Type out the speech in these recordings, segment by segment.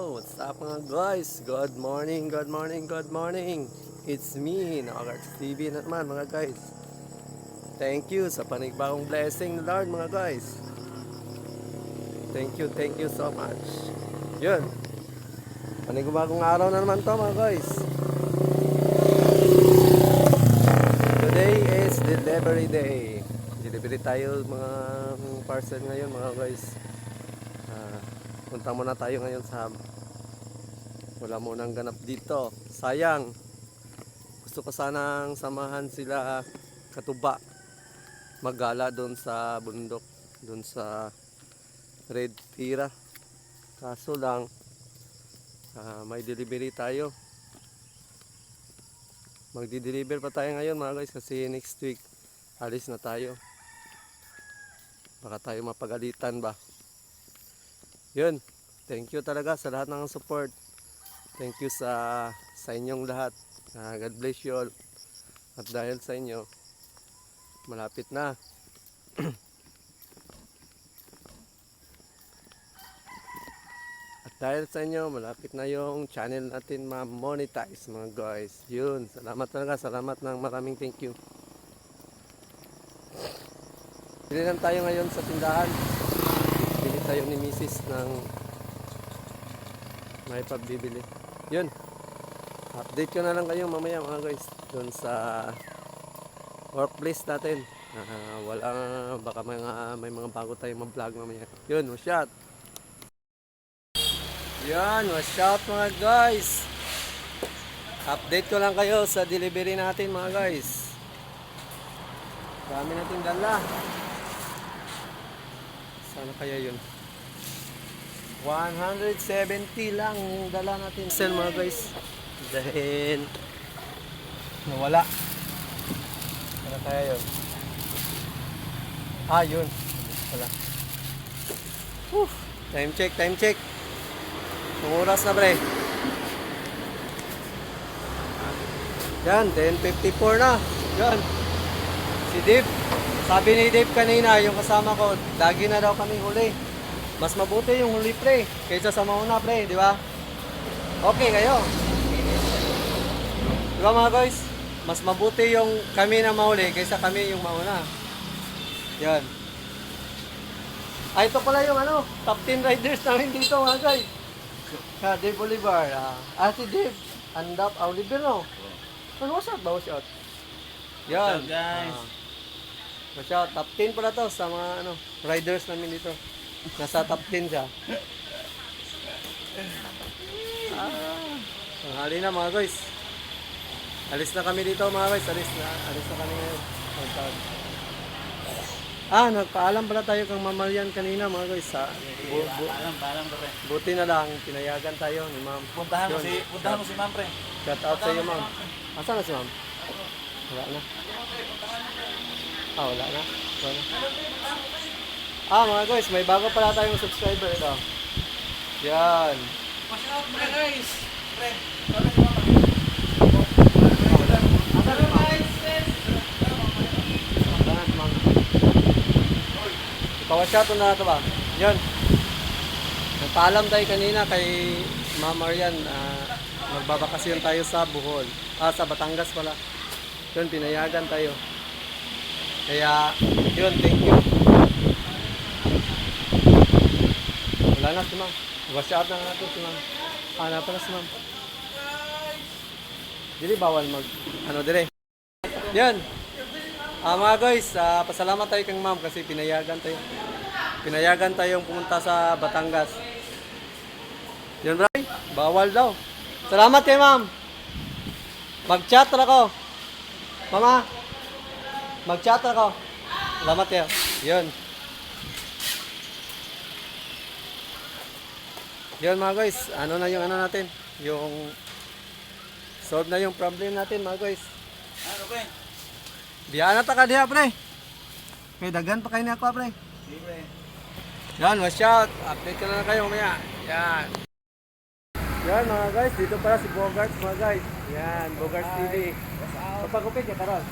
What's up mga guys? Good morning, good morning, good morning. It's me, Nakarts TV na naman mga guys. Thank you sa panigbagong blessing ng Lord mga guys. Thank you so much. Yun, panibagong araw na naman to mga guys. Today is delivery day. Delivery tayo mga parcel ngayon mga guys. Punta muna tayo ngayon sa wala munang ganap dito. Sayang. Gusto ko sanang samahan sila Katuba maggala doon sa bundok, doon sa Red Tira. Kaso lang may delivery tayo. Magdi-deliver pa tayo ngayon mga guys kasi next week alis na tayo. Baka tayo mapagalitan ba. Yun. Thank you talaga sa lahat ng support. Thank you sa inyong lahat. God bless you all. At dahil sa inyo, malapit na. At dahil sa inyo, malapit na yung channel natin ma-monetize mga guys. Yun. Salamat talaga. Salamat ng maraming thank you. Bili lang tayo ngayon sa tindahan. Bili tayo ni Mrs. ng may pagbibili. Yun. Update ko na lang kayo mamaya mga guys. Doon sa workplace natin. Baka may mga bago tayong mag-vlog mamaya. Yun, wash out. Yan, wash out mga guys. Update ko lang kayo sa delivery natin mga guys. Dami nating dala. Sana kaya yun? 170 lang yung dala natin. Sell mga guys. Dahil nawala. Ano kaya yun? Yun. Wala. Time check, time check. Ang oras na pre. Yan, 10:54 na. Yan. Si Dave. Sabi ni Dave kanina, yung kasama ko, lagi na daw kaming huli. Mas mabuti yung huli pre, kaysa sa mauna pre, di ba? Okay kayo. Di ba mga guys? Mas mabuti yung kami na mahuli kaysa kami yung mauna. Yan. Ito pala yung top 10 riders namin dito mga guys. Dave Bolivar. Si Dave. Andap Oliver no? Wash out ba? Wash out. Yan. What's up guys? Wash out. Top 10 pala to sa mga riders namin dito. Nasa top 10 siya. Tanghali na mga guys. Alis na kami dito mga guys. Alis na kami ngayon. Nagpaalam pala tayo kang Mamalian kanina mga guys. Paalam pre. Buti na lang, pinayagan tayo ni ma'am. Puntahan mo si ma'am pre. Shout out sa iyo ma'am. Asan na si ma'am? Wala na. Wala na. Mga guys, may bago pala tayong subscriber ito. Yan. Watch out pre guys. Pre. Pawasyato na ito ba? Yan. Nagpaalam tayo kanina kay Ma'am Marian. Magbabakasyon tayo sa Bohol. Sa Batangas pala. Yun, pinayagan tayo. Kaya, yun, thank you. Wala na si Ma'am. Wash out na natin si Ma'am. Na pala si Ma'am. Dili bawal dire. Yan. Mga guys, pasalamat tayo kang Ma'am kasi pinayagan tayo. Pinayagan tayong pumunta sa Batangas. Yan bray, bawal daw. Salamat kay Ma'am. Mag-chat ako. Mama. Mag-chat ako. Salamat kayo. Yun. Yun mga guys, na yung natin? Yung solve na yung problem natin mga guys. Okay. Diyan na ta ka diha pre. May dagan pa kayo na ako pre. Sige. Yan, wash out. Update ka na kayo mamaya. Yan. Yan mga guys, dito pala si Bogarts mga guys. Yan, Bogarts TV. Papagupit ka karon.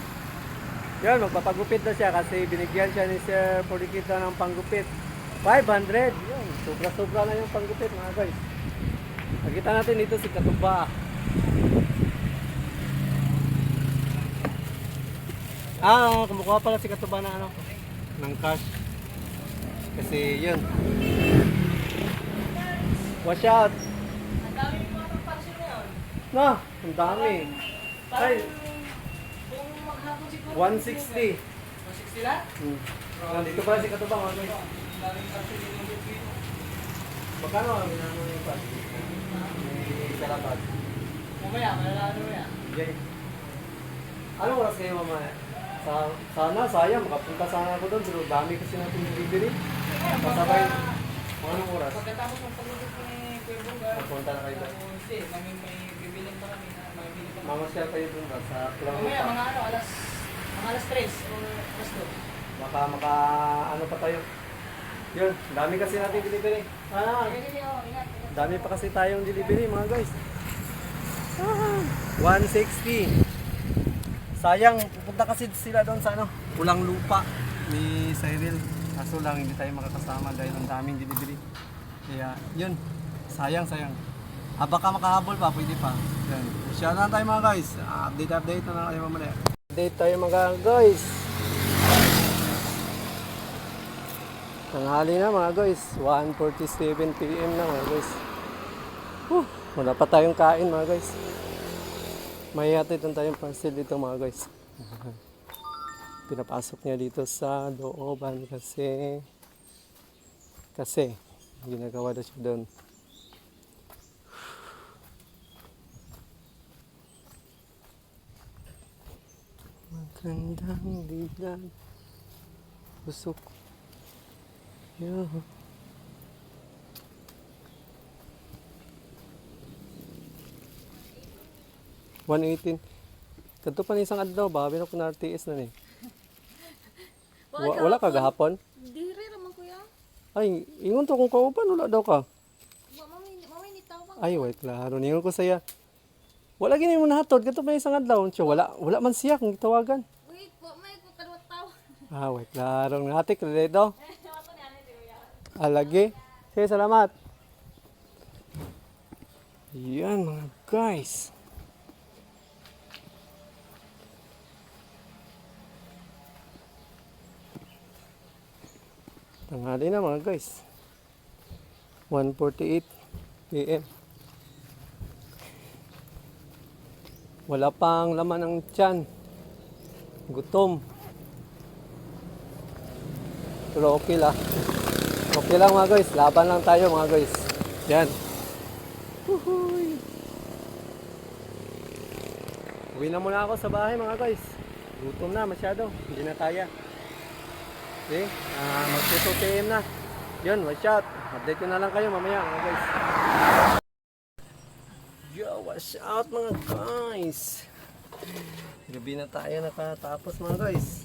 Yan, magpapagupit na siya kasi binigyan siya ni Sir Polikita ng panggupit. 500. Yan, sobra-sobra na yung panggupit mga guys. Nakita natin dito si Katuba. Kumukuha pala si Katuba na ano, ng cash. Kasi yun. Watch out! Ang dami yung mga parcel na yun. Na, ang dami. Ay, Kung maghapon siguro. 160. 160 lang? Nandito pala si Katuba. Magkano ang ginano yung cash? May kalabat. Mamaya, malalaman mo yan. Okay. Anong oras kayo mamaya? Sana, sayang, makapunta sana ako doon. Pero dami kasi natin delivery. Pasabay. Mga anong oras? Pagkatapos ng paglulog ni Kuya Bunga, Mapunta na kayo doon. hindi, may bibiling pa kami na may bili pa kami. Mamasyal kayo doon ba? Sa Pulang Mamaya, Lupa. mga alas 3 o alas 2. Baka ano pa tayo. Yun, dami kasi natin delivery. Sige, ingat. Dami pa kasi tayong delivery mga guys. 160. Sayang, pupunta kasi sila doon sa ano, Pulang Lupa ni Cyril. Kaso lang hindi tayo makakasama dahil ang daming delivery. Kaya yun, sayang. Baka makahabol pa, pwede pa. Yan. Siya na tayo mga guys. Update na lang kayo mamaya. Update tayo mga guys. Tanghali na mga guys. 1:47 PM na mga guys. Wala pa tayong kain mga guys. May hatid lang tayong parcel dito mga guys. Pinapasok niya dito sa looban kasi ginagawa na siya doon. Magandang dilag. Busok. Yeah. $118. Kadto pa ni isang adlaw ba? Bino ko na RTS na ni. Wala ka gahapon? Diri raman kuya. Ay, ingon to kung kauban wala daw ka. Mamay ni tawag. Ay, wait klaro ningon ko saya. Wala gini mo nahatod kadto pa ni isang adlaw. Siya wala man siya kung gitawagan. Wait, may ko kadwa taw. Wait klaro natik dito. Alagi. Sige, salamat. Yan mga guys. Tanghali na mga guys. 1:48 AM. Wala pang laman ng tiyan. Gutom. Pero okay lang. Okay lang mga guys. Laban lang tayo mga guys. Yan. Uhuy. Uwi na muna ako sa bahay mga guys. Gutom na masyado. Hindi na kaya. Okay, mag-2 PM na. Yun, watch out. Update ko na lang kayo mamaya mga guys. Yo, watch out mga guys. Gabi na tayo nakatapos mga guys.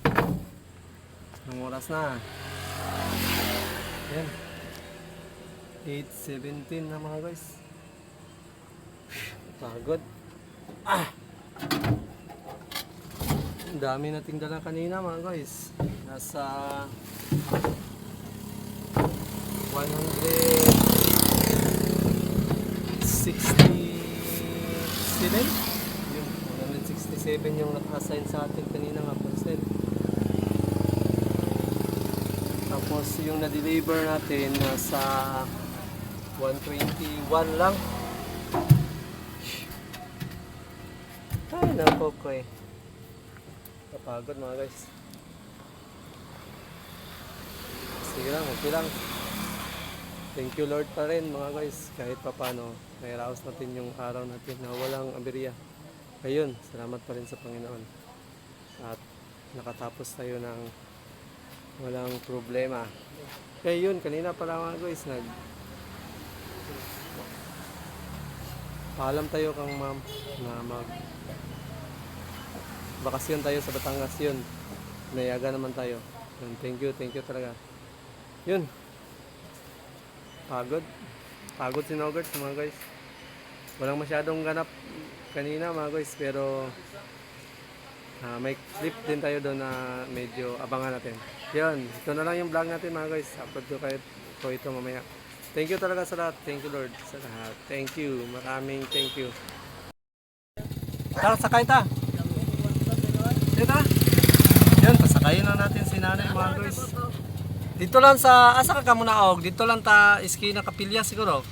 Anong oras na? Yan. 8:17 na mga guys. Pagod. Ang dami nating dala kanina mga guys. Nasa 167. Yun, 167 yung naka-assign sa atin kanina nga parcel. Tapos yung na-deliver natin nasa 121 lang. Ay, napo ko eh. Kapagod mga guys. Sige lang, okay lang. Thank you Lord pa rin mga guys. Kahit pa paano, nairaos natin yung araw natin na walang aberya. Ayun, salamat pa rin sa Panginoon. At nakatapos tayo ng walang problema. Kaya yun, kanina pala mga guys, paalam tayo kang ma'am na bakasyon tayo sa Batangas yun. Nayaga naman tayo. Yun, thank you talaga. Yun. Pagod si Nogert mga guys. Walang masyadong ganap kanina mga guys, pero may clip din tayo doon na medyo abangan natin. Yun, ito na lang yung vlog natin mga guys. Upload ko kayo ito mamaya. Thank you talaga sa lahat. Thank you, Lord, sa lahat. Thank you. Maraming thank you. Tara, sakay ta. Dito. Yan, pasakayin na natin si nanay, mga guys. Dito lang sa, asa ka muna, Og? Dito lang ta, iskina Kapilya siguro.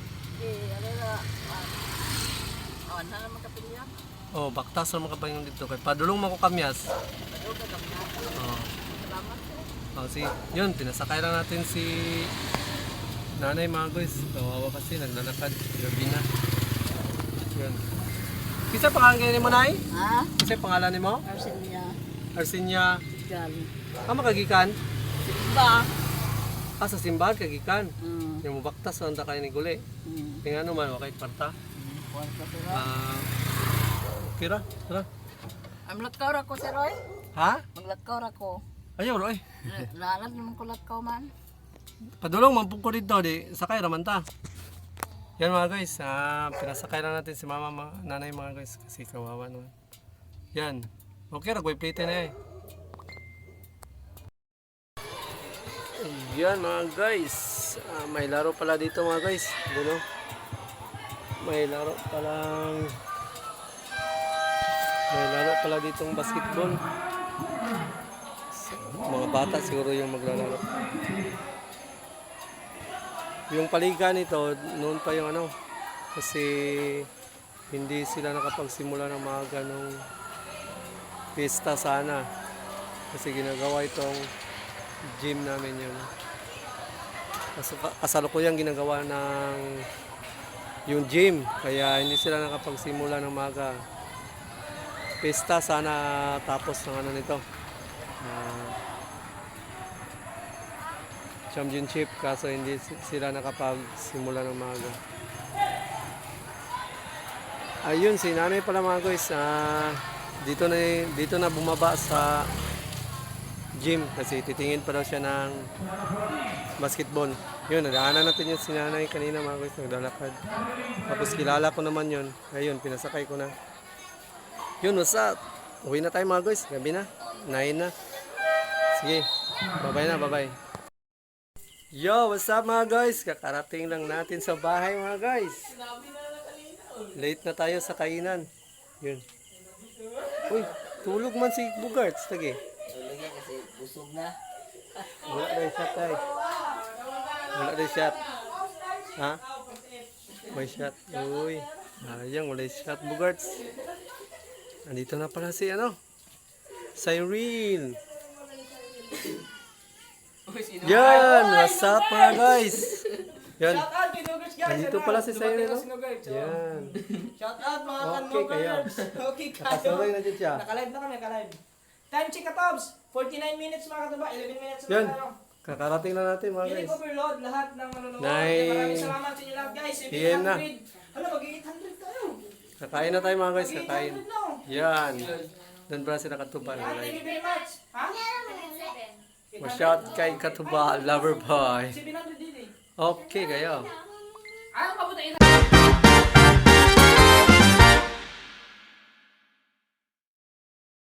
Oh, baktas naman kapag dito. Kaya padulong mo ko kamyas. Oh, yun, pinasakay lang natin si nanay, mga guys. Kawawa kasi, naglalakad. Gabi na. Yun. Kisa pangalan ni mo, nay? Ha? Kisa pangalan ni mo? Arsinya. Arsinya. Gal. Makagikan? Ba? Sa simbahan, kagikan. Hmm. Yung mabaktas lang kayo ni Guli. Tingnan naman, wakay kwarta. Okay ra, tara. Maglakaw ra ko, Sir Roy. Ha? Maglakaw ra ko. Ayaw, Roy. Lalat naman ko lakaw man. Padulong, mampug ko dito, di sakay raman ta. Yan mga guys, pinasakay lang natin si mama, nanay mga guys, kasi kawawa naman. Yan. Okay ra, plate na eh. Yan mga guys, may laro pala dito mga guys. Dulo. May laro pala ditong basketball. Mga bata siguro yung maglalaro. Yung paliga nito, noon pa yung ano, kasi hindi sila nakapagsimula ng mga ganong pista sana. Kasi ginagawa itong gym namin yun. Kasalukuyang ginagawa ng yung gym, kaya hindi sila nakapagsimula ng mga pista sana tapos ng ano nito. Championship, kaso hindi sila nakapagsimula ng maaga. Ayun, si nanay pala mga guys, dito na bumaba sa gym kasi titingin pa daw siya ng basketball. Yun, nadaanan natin yung si nanay kanina mga guys, naglalakad. Tapos kilala ko naman yun. Ayun, pinasakay ko na. Yun, what's up? Uwi na tayo mga guys, gabi na, 9 na. Sige, bye-bye na, bye-bye. Yo, what's up mga guys? Kakarating lang natin sa bahay mga guys. Late na tayo sa kainan. Yun. Uy, tulog man si Bugarts. Tagi. Tulog yan kasi busog na. Wala na yung shot tayo. Wala na yung shot. Ha? May shot. Uy. Ayang, wala yung shot Bugarts. Andito na pala si ano? Cyrene. Yan, what's up mga guys? Yan. Andito pala si Cyrene, no? Yan. Shout out mga Okay kayo. Okay kayo. Nakasabay na dyan siya. Nakalive na kami, nakalive. Time check katobs. 49 minutes mga katuba, 11 minutes na Yan. tayo. Kakarating na natin mga Feeling guys. overload lahat ng manonood. Nine. Maraming salamat sa inyo lahat guys. PM na. 700. Ano, mag-800 tayo. Kakain na tayo mga guys, kakain. 800 na. Yan. Doon pala sila Katuba. Thank you very much. Ha? Ma-shout kay Katuba, lover boy. 700 din eh. Okay kayo. Ano pa po tayo?